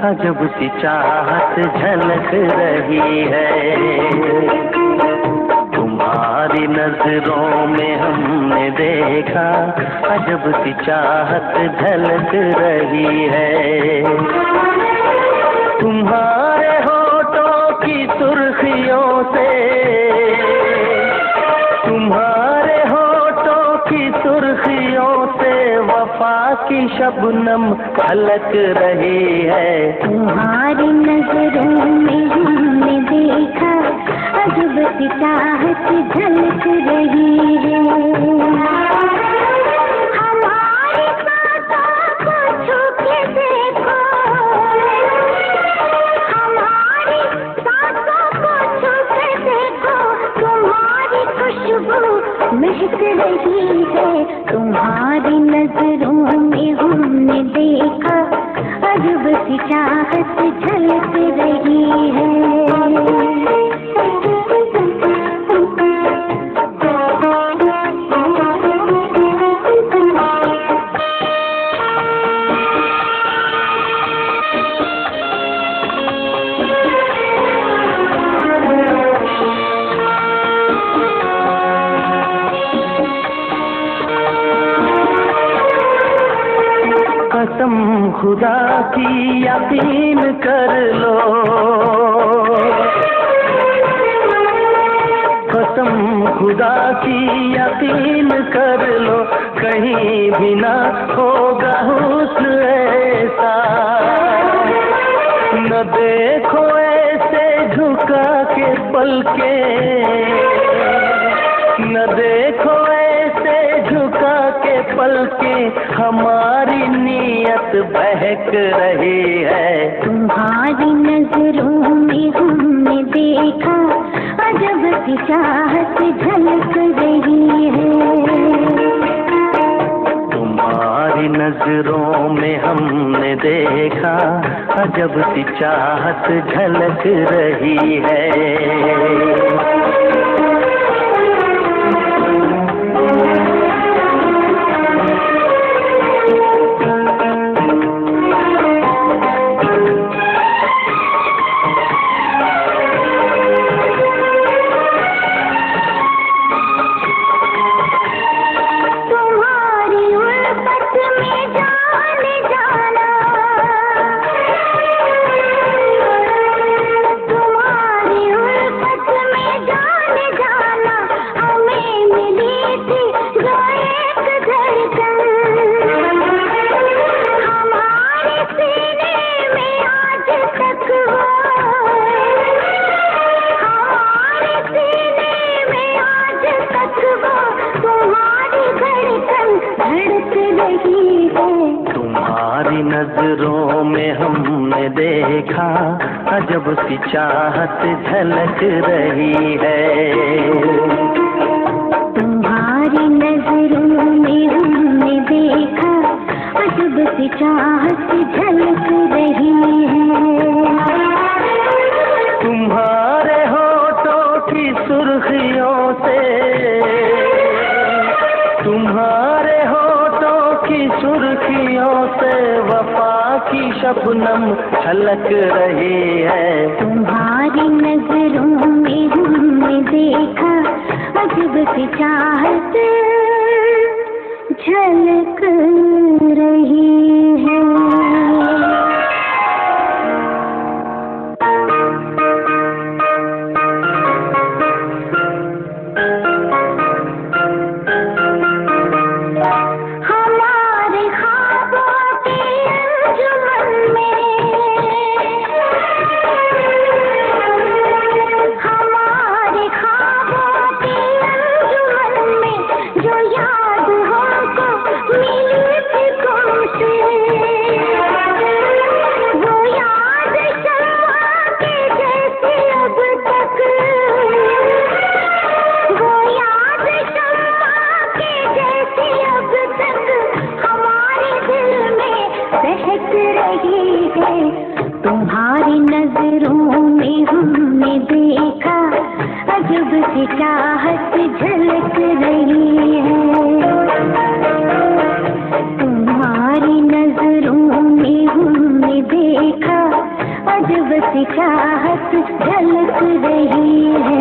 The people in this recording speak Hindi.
अजब सी चाहत झलक रही है। तुम्हारी नजरों में हमने देखा अजब सी चाहत झलक रही है। तुम्हारे होठों की सुर्खियों से, तुम्हारे होठों की सुर्खियों से वफा की शबनम झलक रही है। तुम्हारी नजरों में हमने देखा अजब सी चाहत झलक रही है। हमारी बातों को छू के देखो, हमारी बातों को छू के देखो, तुम्हारी खुशबू महक रही है। तुम्हारी नजरों में हमने देखा अजब सी चाहत झलक रही है। कसम खुदा की यकीन कर लो, कसम खुदा की यकीन कर लो, कहीं भी ना होगा हुस्न ऐसा। न देखो ऐसे झुका के पलके, न देखो ऐसे झुका के पलके, हमारी नीयत बहक रही है। तुम्हारी नजरों में हमने देखा अजब सी चाहत झलक रही है। तुम्हारी नजरों में हमने देखा अजब सी चाहत झलक रही है। तुम्हारी नजरों में हमने देखा अजब सी चाहत झलक रही है। तुम्हारी नजरों में हमने देखा अजब सी चाहत झलक रही है। तुम्हारे होठों की सुर्खियों से, तुम्हारे होठों की सुर्खियों से वफा की शबनम झलक रही है। तुम्हारी नजरों में हमने देखा अजब सी चाहत झलक रही है। तुम्हारी नजरों में हमने देखा अजब सी चाहत झलक रही है। तुम्हारी नजरों में हमने देखा अजब सी चाहत झलक रही है।